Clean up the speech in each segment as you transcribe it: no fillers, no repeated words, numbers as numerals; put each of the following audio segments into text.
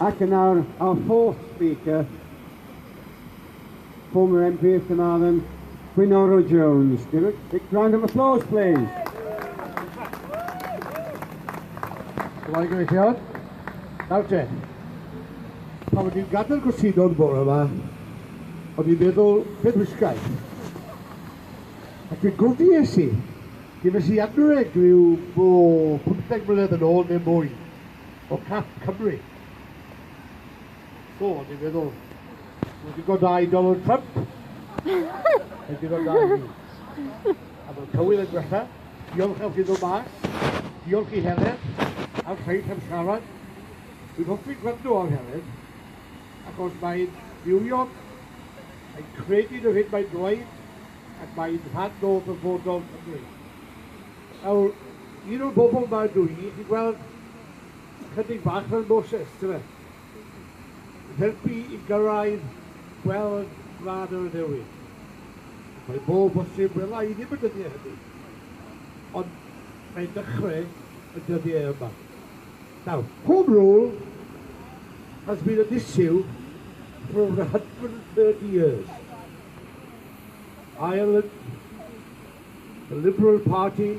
Ac yn our fourth speaker, former MP of Carmarthen, Gwynoro Jones. Give a big round of applause, please. Dwi'n gyfeilliad. Nawr te, pan wedi'n gadael gwrthido'n bore yma, o'n i'n meddwl beth wisgai. Ac dwi'n gwrdd i esi, gyfes i adreg rhyw 15 mlynedd yn ôl neu mwy o Cap Cymru. So, o'n i'n meddwl, wedi godau Donald Trump, wedi godau ni. A mae'n cywir yn gwella, diolch am gyda mas, diolch i Helen, am rhaid am siarad. Dwi'n hoffi gwrando am Helen, achos mae'n ddiwiog, mae'n credu yn hyn mae'n dweud, ac mae'n rhan o ddyfodol Cymru. Nawr, un o'r bobl mae'n dwi, chi'n gweld chydig bach fel Moses, ti'n fe? Helpu i gyrraedd gweld gwlad o'r newid. Mae bob bosib fel i ddim yn dyddiau hynny. Ond mae'n dechrau y dyddiau yma. Now, Home Rule has been an issue for over 130 years. Ireland, the Liberal Party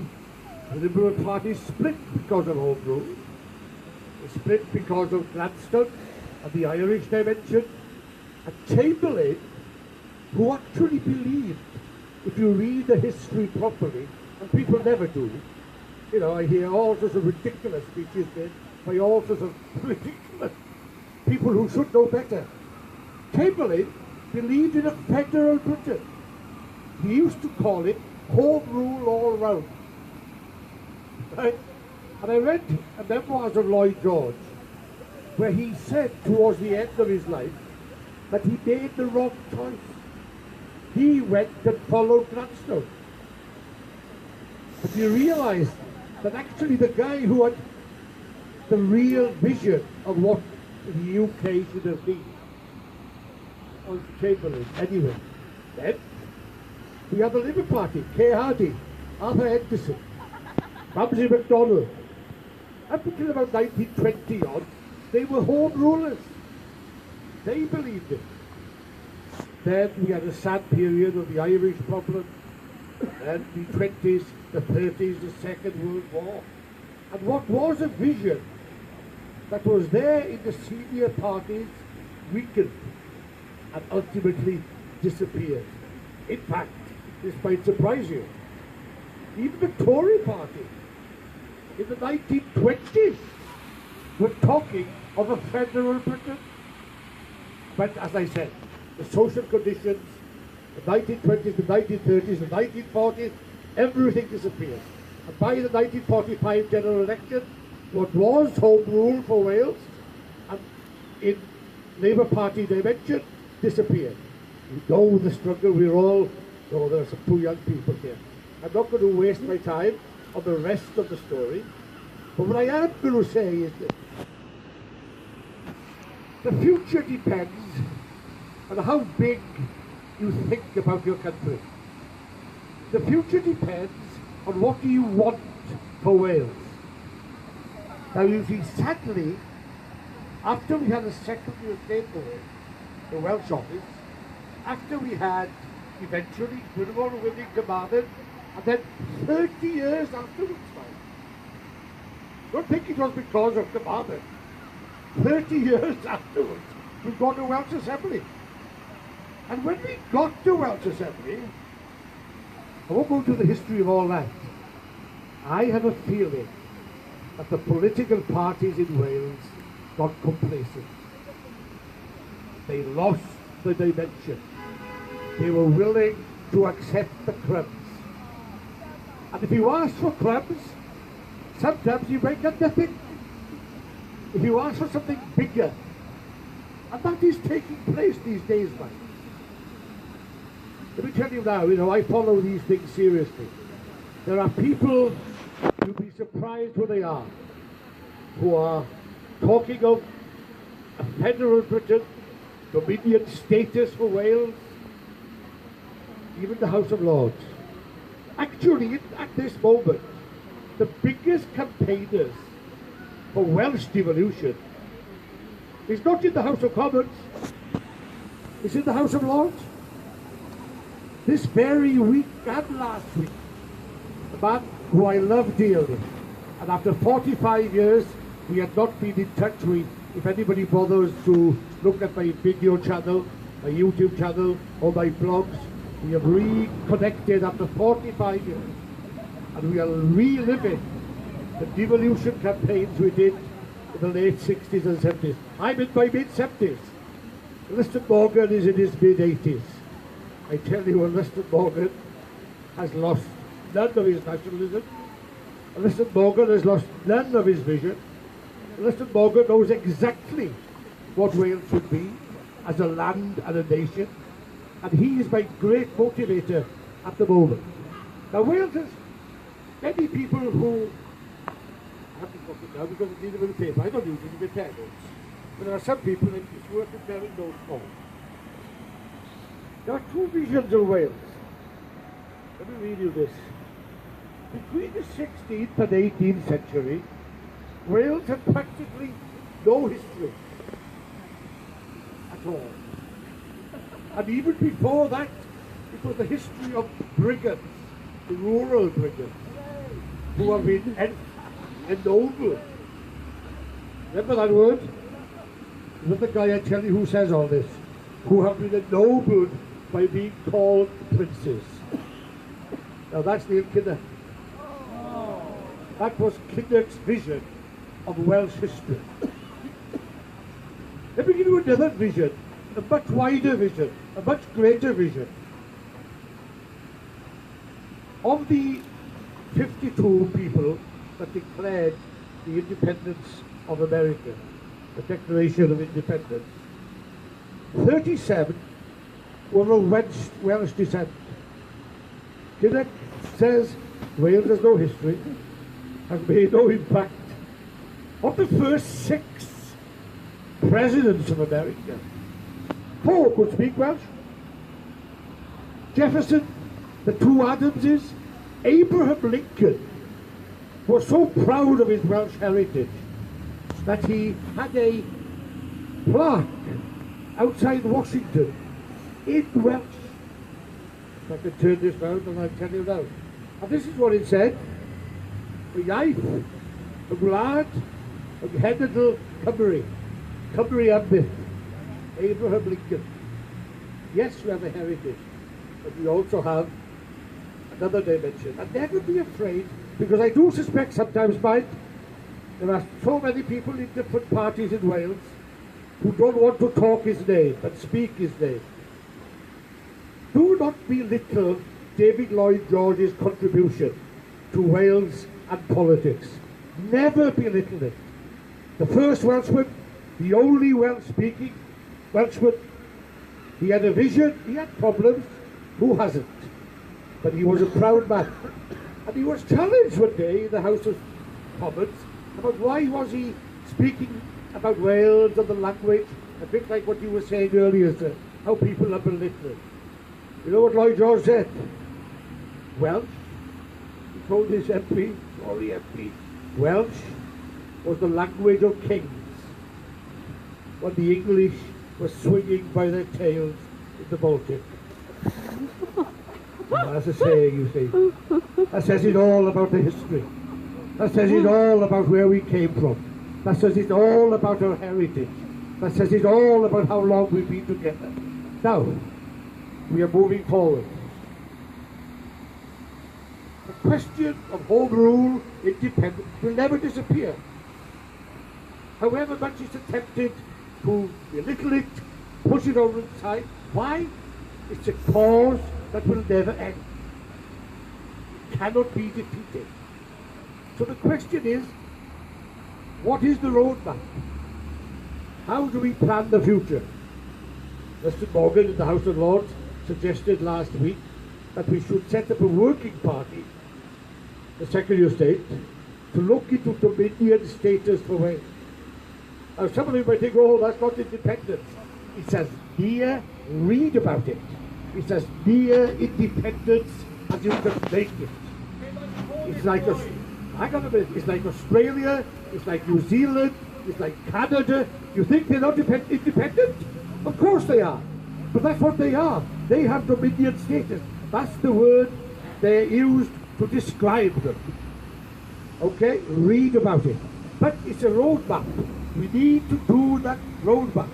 split because of Home Rule. They split because of Gladstone and the Irish dimension. And Chamberlain, who actually believed, if you read the history properly, and people never do, you know, I hear all sorts of ridiculous speeches made by all sorts of ridiculous people who should know better. Chamberlain believed in a federal Britain. He used to call it Home Rule all round. Right? And I read a memoirs of Lloyd George, where he said towards the end of his life that he made the wrong choice. He went and followed Gladstone. But he realised that actually the guy who had the real vision of what the UK should have been was Chamberlain. Anyway, then we had the Labour Party, Kay Hardy, Arthur Henderson, Ramsay MacDonald. Up until about 1920 odd, they were home rulers. They believed it. Then we had a sad period of the Irish problem, then the 20s, the 30s, the Second World War. And what was a vision that was there in the senior parties weakened and ultimately disappeared. In fact, this might surprise you, even the Tory party in the 1920s were talking of a federal Britain. But as I said, the social conditions, the 1920s, the 1930s, the 1940s, everything disappeared. And by the 1945 general election, what was Home Rule for Wales and in Labour Party dimension disappeared. You know the struggle we're all, oh, there are some two young people here. I'm not going to waste my time on the rest of the story, but what I am going to say is that the future depends on how big you think about your country. The future depends on what do you want for Wales. Now you see, sadly, after we had a Secretary of State for the Welsh office, after we had eventually Gwynoro winning Carmarthen, and then 30 years afterwards, don't think it was because of Carmarthen. 30 years afterwards, we got to Welsh Assembly. And when we got to Welsh Assembly, I won't go into the history of all that. I have a feeling that the political parties in Wales got complacent. They lost the dimension. They were willing to accept the crumbs. And if you ask for crumbs, sometimes you might get nothing. If you ask for something bigger, and that is taking place these days, man. Let me tell you now, you know, I follow these things seriously. There are people, you'll be surprised who they are, who are talking of a federal Britain, Dominion status for Wales, even the House of Lords. Actually, at this moment, the biggest campaigners for Welsh devolution He's not in the House of Commons. He's in the House of Lords. This very week and last week, a man who I love dearly, and after 45 years, we had not been in touch with. If anybody bothers to look at my video channel, my YouTube channel, or my blogs, we have reconnected after 45 years, and we are reliving the devolution campaigns we did in the late 60s and 70s. I'm in my mid-70s. Liston Morgan is in his mid-80s. I tell you, Liston Morgan has lost none of his nationalism. Liston Morgan has lost none of his vision. Liston Morgan knows exactly what Wales should be as a land and a nation. And he is my great motivator at the moment. Now Wales has many people who, I have to put it down because it's needed with a paper. I don't use it with pen notes. But there are some people that it's worth preparing notes for. There are two visions of Wales. Let me read you this. Between the 16th and 18th century, Wales had practically no history at all. And even before that, it was the history of brigands, the rural brigands, who have been ennobled. Remember that word? Is that the guy I tell you who says all this? Who have been ennobled by being called princes. Now that's Neil Kinnock. That was Kinnock's vision of Welsh history. Let me give you another vision, a much wider vision, a much greater vision. Of the 52 people that declared the independence of America, the Declaration of Independence, 37 were of Welsh descent. Kinnock says Wales has no history, has made no impact. Of the first 6 presidents of America, 4 could speak Welsh. Jefferson, the 2 Adamses, Abraham Lincoln was so proud of his Welsh heritage that he had a plaque outside Washington in Welsh. If I can turn this round and I'll tell you now. And this is what it said: y iaith, y gwlad, y genedl Cymru, Cymru am byth, Abraham Lincoln. Yes, we have a heritage, but we also have another dimension. And never be afraid, because I do suspect sometimes, mind, there are so many people in different parties in Wales who don't want to talk his name and speak his name. Do not belittle David Lloyd George's contribution to Wales and politics. Never belittle it. The first Welshman, the only Welsh-speaking Welshman. He had a vision, he had problems. Who hasn't? But he was a proud man. And he was challenged one day in the House of Commons about why was he speaking about Wales and the language, a bit like what you were saying earlier, sir, how people are belittled. You know what Lloyd George said? Welsh, he told his MP, sorry MP, Welsh was the language of kings when the English were swinging by their tails in the Baltic. That's a saying, you see. That says it all about the history. That says it all about where we came from. That says it all about our heritage. That says it all about how long we've been together. Now, we are moving forward. The question of home rule, independence, will never disappear. However much it's attempted to belittle it, push it over the side. Why? It's a cause that will never end. It cannot be defeated. So the question is, what is the roadmap? How do we plan the future? Mr. Morgan in the House of Lords suggested last week that we should set up a working party, the Secretary of State, to look into dominion status for Wales. Now some of you might think, oh, that's not independence. It's as near, read about it. It's as near independence as you can make it. It's like hang on a minute, it's like Australia, it's like New Zealand, It's like Canada. You think they're not independent? Of course they are. But that's what they are. They have dominion status. That's the word they used to describe them. Okay? Read about it. But it's a roadmap. We need to do that roadmap.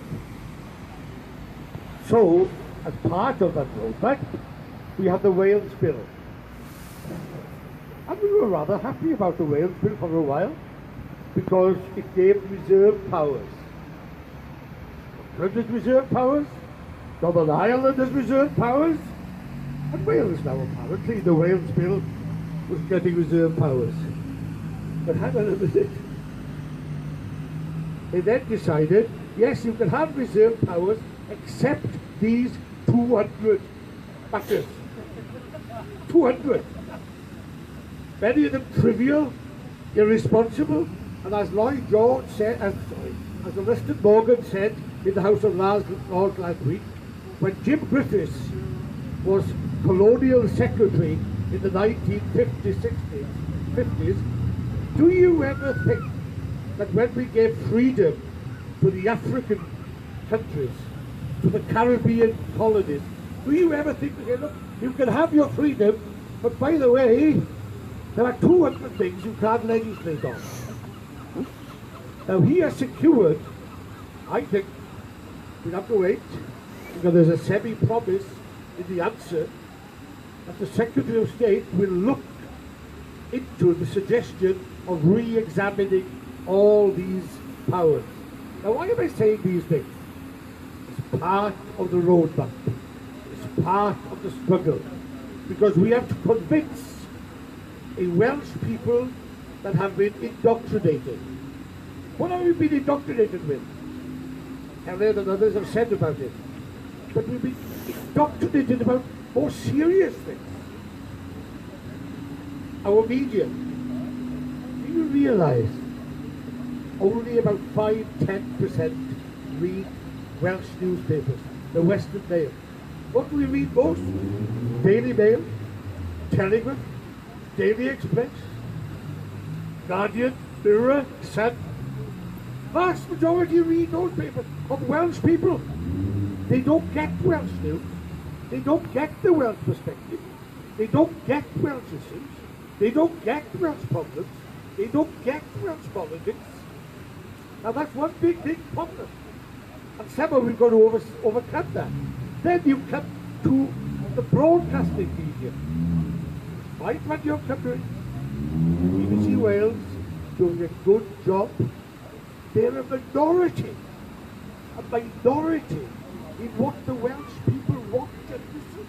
So, as part of that roadmap, we have the Wales Bill. And we were rather happy about the Wales Bill for a while, because it gave reserve powers. Scotland has reserve powers, Northern Ireland has reserve powers, and Wales now apparently, the Wales Bill was getting reserve powers. But hang on a minute. They then decided, yes, you can have reserve powers except these 200 matters. 200. Many of them trivial, irresponsible, and as Lloyd George said, as Elizabeth Morgan said in the House of Lords last week, when Jim Griffiths was colonial secretary in the 1950s, 50s, do you ever think that when we gave freedom to the African countries, to the Caribbean colonies, do you ever think, okay, look, you can have your freedom, but by the way, there are 200 things you can't legislate on. Now he has secured, I think, we have to wait, because there's a semi-promise in the answer that the Secretary of State will look into the suggestion of re-examining all these powers. Now why am I saying these things? It's part of the roadmap. It's part of the struggle. Because we have to convince a Welsh people that have been indoctrinated. What have we been indoctrinated with? Elliot and others have said about it. But we've been indoctrinated about more serious things. Our media. Do you realise only about 5-10% read Welsh newspapers, the Western Mail? What do we read most? Daily Mail, Telegraph, Daily Express, Guardian, Mirror, Sun. Vast majority read those papers of Welsh people. They don't get Welsh news. They don't get the Welsh perspective. They don't get Welsh issues. They don't get Welsh problems. They don't get Welsh politics. Now that's one big problem. And somehow we've got to overcome that. Then you come to the broadcasting media. Right when you're covering BBC Wales doing a good job, they're a minority in what the Welsh people want to listen.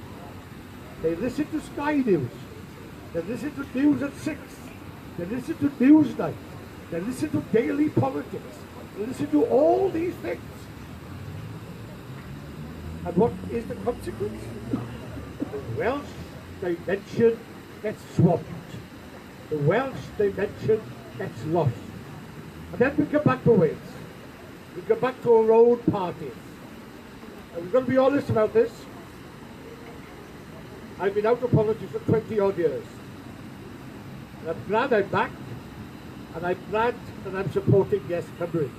They listen to Sky News, they listen to News at 6, they listen to Newsnight, they listen to Daily Politics, they listen to all these things. And what is the consequence? The Welsh dimension gets swamped. The Welsh dimension gets lost. And then we come back to Wales. We come back to our own parties. And we've got to be honest about this. I've been out of politics for 20 odd years. And I'm glad I'm back. And I'm glad that I'm supporting Yes Cymru.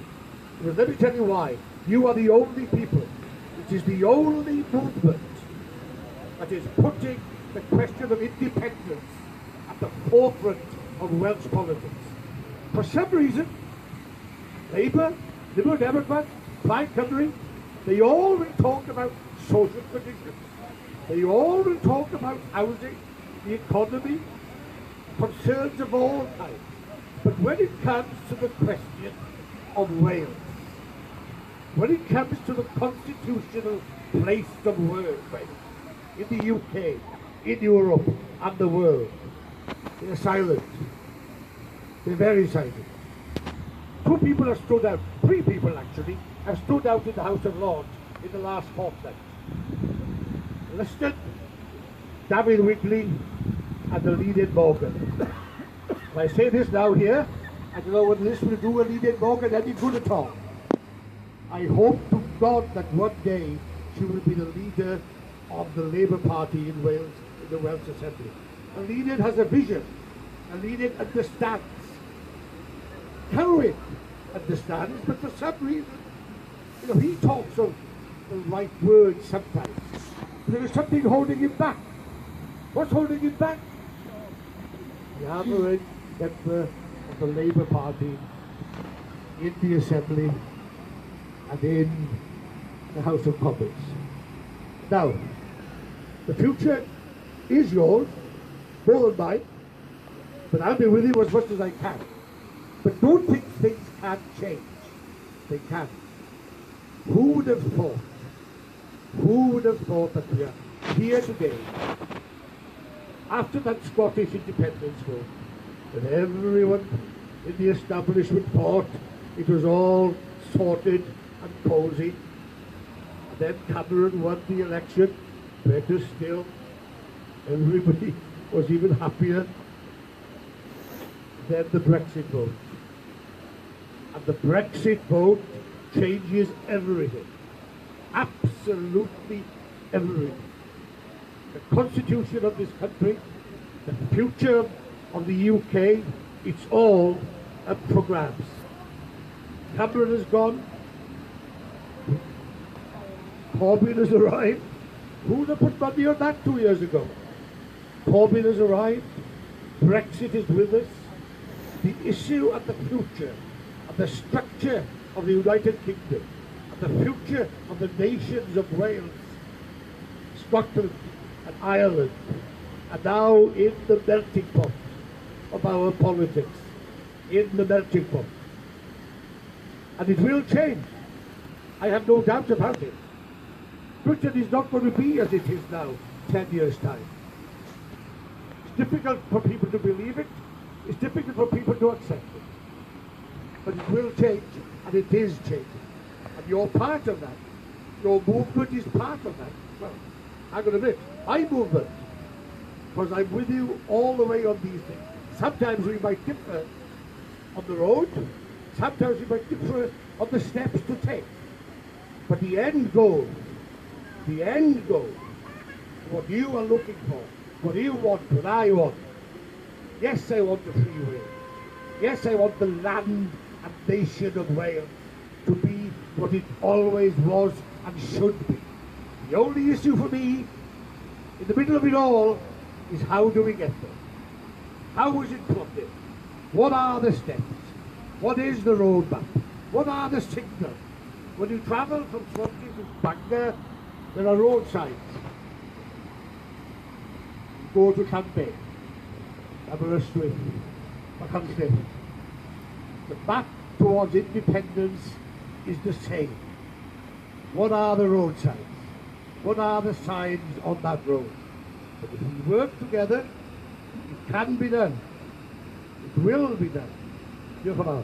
Because let me tell you why. You are the only people, it is the only movement that is putting the question of independence at the forefront of Welsh politics. For some reason, Labour, Liberal Democrats, Plaid Cymru, they all will talk about social conditions. They all will talk about housing, the economy, concerns of all kinds. But when it comes to the question of Wales, when it comes to the constitutional place of Wales in the UK, in Europe, and the world, they're silent. They're very silent. Two people have stood out, 3 people actually, have stood out in the House of Lords in the last fortnight. Liston, David Wigley, and the Leading Morgan. If I say this now here, I don't know whether this will do a Leading Morgan any good at all. I hope to God that one day she will be the leader of the Labour Party in Wales, in the Welsh Assembly. A leader has a vision. A leader understands. Cymru, understands, but for some reason, he talks of the right words sometimes. There is something holding him back. What's holding him back? The average member of the Labour Party in the Assembly and in the House of Commons. Now, the future is yours, more than mine, but I'll be with you as much as I can. But don't think things can't change. They can. Who would have thought that we are here today, after that Scottish independence vote, that everyone in the establishment thought it was all sorted and cosy, and then Cameron won the election. Better still, everybody was even happier than the Brexit vote. And the Brexit vote changes everything. Absolutely everything. The constitution of this country, the future of the UK, it's all up for grabs. Cameron has gone. Corbyn has arrived. Who would have put money on that 2 years ago? Corbyn has arrived. Brexit is with us. The issue and the future and the structure of the United Kingdom and the future of the nations of Wales, Scotland and Ireland are now in the melting pot of our politics. In the melting pot. And it will change. I have no doubt about it. Britain is not going to be as it is now, 10 years' time. It's difficult for people to believe it. It's difficult for people to accept it. But it will change, and it is changing. And you're part of that. Your movement is part of that. Well, I'm going to admit, my movement, because I'm with you all the way on these things. Sometimes we might differ on the road. Sometimes we might differ on the steps to take. But the end goal, what you are looking for, what you want, what I want. Yes, I want the free Wales. Yes, I want the land and nation of Wales to be what it always was and should be. The only issue for me, in the middle of it all, is how do we get there? How is it plotted? What are the steps? What is the roadmap? What are the signals? When you travel from Swansea to Bangor, there are road signs. You go to Llanbe, Aberystwyth, Macunston. The map towards independence is the same. What are the road signs? What are the signs on that road? But if we work together, it can be done. It will be done. Diolch yn fawr.